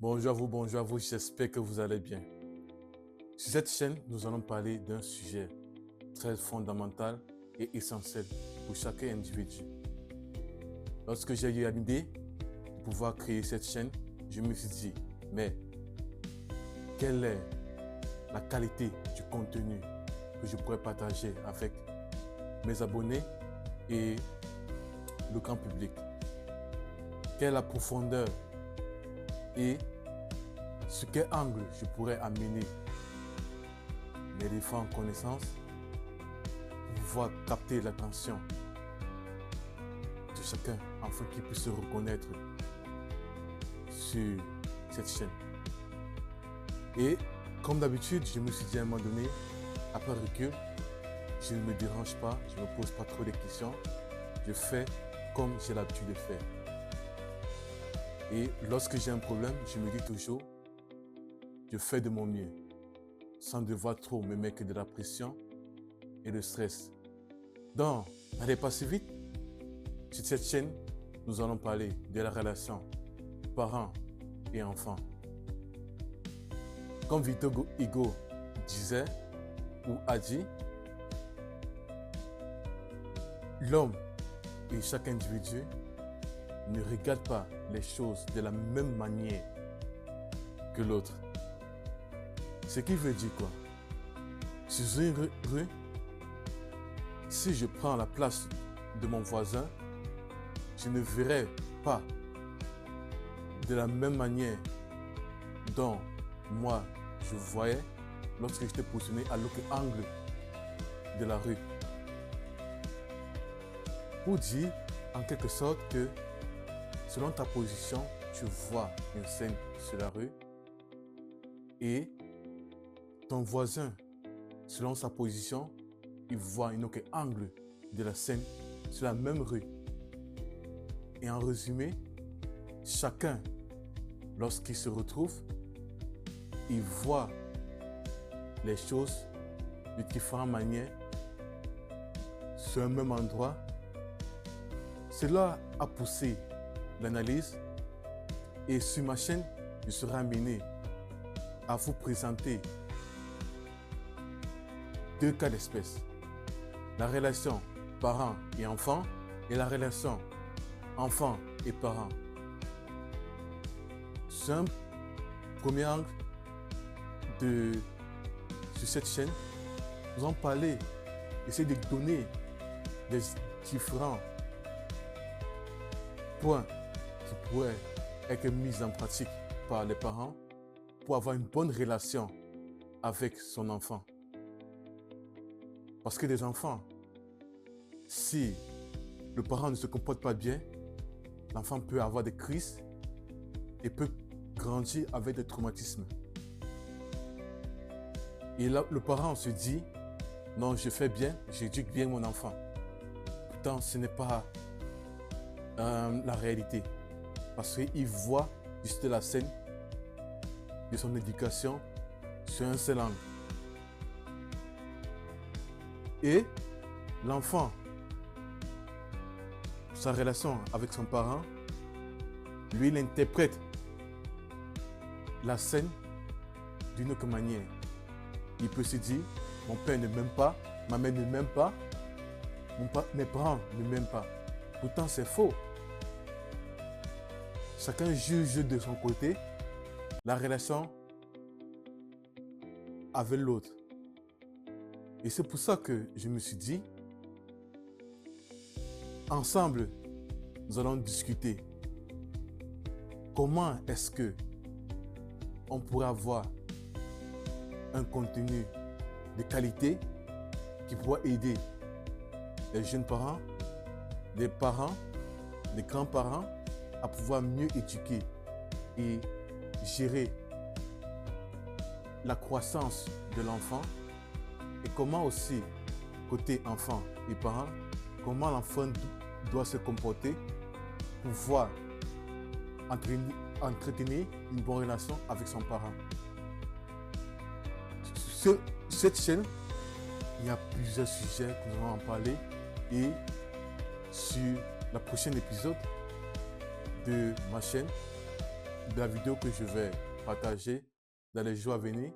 Bonjour à vous, j'espère que vous allez bien. Sur cette chaîne, nous allons parler d'un sujet très fondamental et essentiel pour chaque individu. Lorsque j'ai eu l'idée de pouvoir créer cette chaîne, je me suis dit, mais quelle est la qualité du contenu que je pourrais partager avec mes abonnés et le grand public? Quelle est la profondeur et sur quel angle je pourrais amener mes différentes connaissances pour pouvoir capter l'attention de chacun afin qu'il puisse se reconnaître sur cette chaîne. Et comme d'habitude, je me suis dit à un moment donné, après recul, je ne me dérange pas, je ne me pose pas trop de questions, je fais comme j'ai l'habitude de faire. Et lorsque j'ai un problème, je me dis toujours, je fais de mon mieux, sans devoir trop me mettre de la pression et le stress. Donc, n'allez pas si vite. Sur cette chaîne, nous allons parler de la relation parents et enfants. Comme Victor Hugo disait ou a dit, l'homme et chaque individu ne regarde pas les choses de la même manière que l'autre. Ce qui veut dire quoi? Sur une rue, si je prends la place de mon voisin, je ne verrai pas de la même manière dont moi je voyais lorsque j'étais positionné à l'autre angle de la rue. Pour dire en quelque sorte que selon ta position, tu vois une scène sur la rue et ton voisin, selon sa position, il voit un autre angle de la scène sur la même rue. Et en résumé, chacun, lorsqu'il se retrouve, il voit les choses de différentes manières sur un même endroit. Cela a poussé l'analyse et sur ma chaîne, je serai amené à vous présenter deux cas d'espèce. La relation parents et enfants et la relation enfants et parents. C'est un premier angle sur cette chaîne. Nous allons parler, essayer de donner des différents points qui pourraient être mis en pratique par les parents pour avoir une bonne relation avec son enfant. Parce que les enfants, si le parent ne se comporte pas bien, l'enfant peut avoir des crises et peut grandir avec des traumatismes. Et là, le parent se dit, non, je fais bien, j'éduque bien mon enfant. Pourtant, ce n'est pas la réalité. Parce qu'il voit juste la scène de son éducation sur un seul angle. Et l'enfant, sa relation avec son parent, lui, il interprète la scène d'une autre manière. Il peut se dire, mon père ne m'aime pas, ma mère ne m'aime pas, mes parents ne m'aiment pas. Pourtant, c'est faux. Chacun juge de son côté la relation avec l'autre. Et c'est pour ça que je me suis dit, ensemble, nous allons discuter comment est-ce que on pourrait avoir un contenu de qualité qui pourra aider les jeunes parents, les parents, les grands-parents à pouvoir mieux éduquer et gérer la croissance de l'enfant. Et comment aussi, côté enfant et parents, comment l'enfant doit se comporter pour pouvoir entretenir une bonne relation avec son parent. Sur cette chaîne, il y a plusieurs sujets que nous allons en parler et sur le prochain épisode de ma chaîne, de la vidéo que je vais partager dans les jours à venir,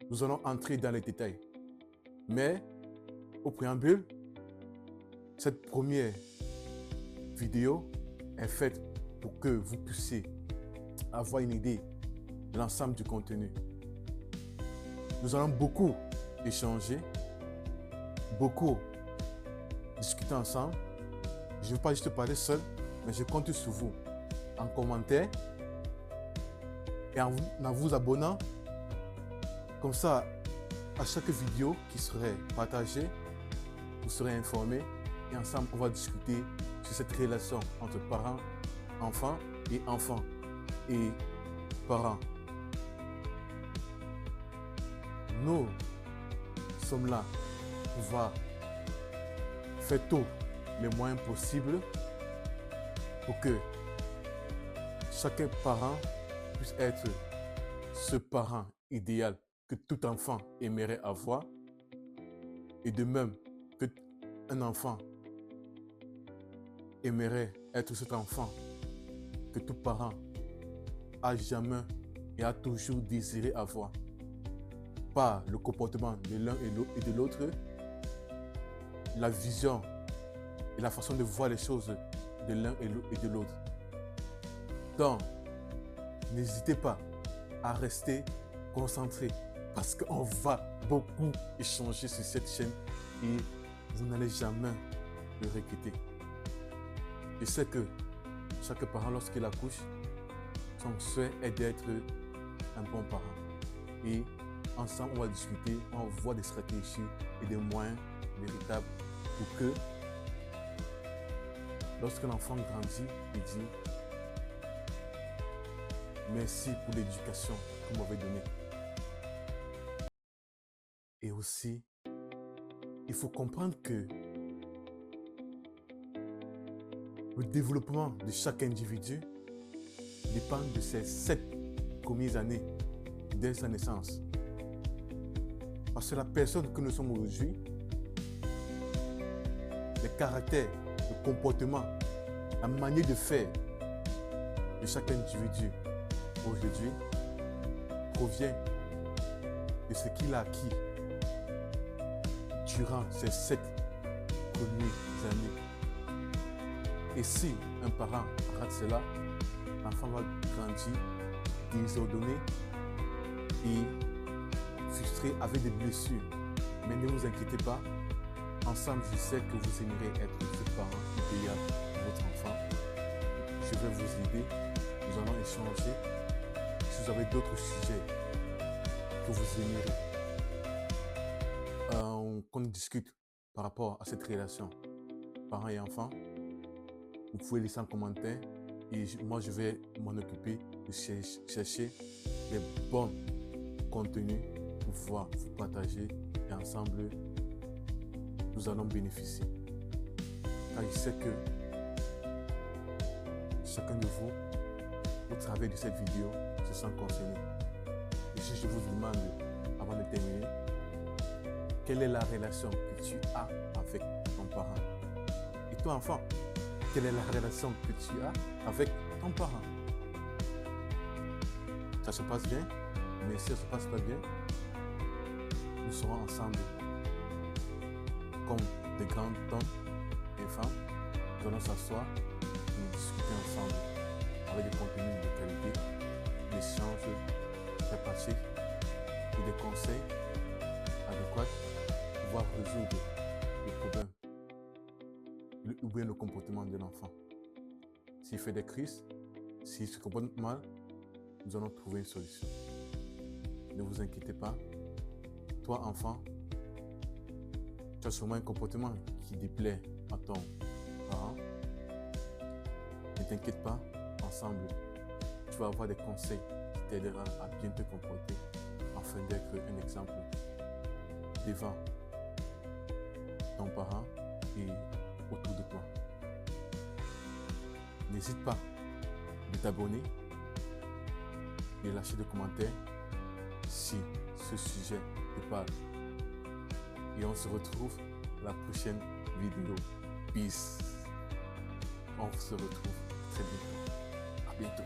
nous allons entrer dans les détails. Mais au préambule, cette première vidéo est faite pour que vous puissiez avoir une idée de l'ensemble du contenu. Nous allons beaucoup échanger, beaucoup discuter ensemble. Je ne veux pas juste parler seul, mais je compte sur vous en commentaire et en vous abonnant. Comme ça, à chaque vidéo qui serait partagée, vous serez informés et ensemble, on va discuter sur cette relation entre parents, enfants et enfants et parents. Nous sommes là pour pouvoir faire tous les moyens possibles pour que chaque parent puisse être ce parent idéal que tout enfant aimerait avoir, et de même que un enfant aimerait être cet enfant que tout parent a jamais et a toujours désiré avoir. Par le comportement de l'un et de l'autre, la vision et la façon de voir les choses de l'un et de l'autre. Donc, n'hésitez pas à rester concentré parce qu'on va beaucoup échanger sur cette chaîne et vous n'allez jamais le regretter. Je sais que chaque parent, lorsqu'il accouche, son souhait est d'être un bon parent. Et ensemble, on va discuter, on va voir des stratégies et des moyens véritables pour que lorsque l'enfant grandit, il dit merci pour l'éducation que vous m'avez donnée. Et aussi, il faut comprendre que le développement de chaque individu dépend de ses 7 premières années dès sa naissance. Parce que la personne que nous sommes aujourd'hui, les caractères, le comportement, la manière de faire de chaque individu aujourd'hui provient de ce qu'il a acquis durant ces 7 premières années. Et si un parent rate cela, l'enfant va grandir désordonné et frustré avec des blessures. Mais ne vous inquiétez pas, ensemble je sais que vous aimerez être ce parent idéal pour votre enfant. Je vais vous aider, nous allons échanger. Si vous avez d'autres sujets que vous aimerez, qu'on discute par rapport à cette relation parents et enfants, vous pouvez laisser un commentaire et moi je vais m'en occuper de chercher les bons contenus pour pouvoir vous partager et ensemble nous allons bénéficier. Car je sais que chacun de vous, au travers de cette vidéo, se sent concerné. Et si je vous demande, avant de terminer, quelle est la relation que tu as avec ton parent? Et toi, enfant, quelle est la relation que tu as avec ton parent? Ça se passe bien? Mais si ça ne se passe pas bien, nous serons ensemble comme des grands hommes et femmes. Nous allons s'asseoir et nous discuter ensemble avec des contenus de qualité, des échanges très pratiques et des conseils adéquats pour pouvoir résoudre les problèmes ou bien le comportement de l'enfant. S'il fait des crises, s'il se comporte mal, nous allons trouver une solution. Ne vous inquiétez pas. Toi, enfant, tu as sûrement un comportement qui déplaît à ton parent. Ne t'inquiète pas, ensemble, tu vas avoir des conseils qui t'aideront à bien te comporter afin d'être un exemple devant ton parent et autour de toi. N'hésite pas de t'abonner et lâcher des commentaires si ce sujet te parle. Et on se retrouve dans la prochaine vidéo. Peace. On se retrouve très bientôt. À bientôt.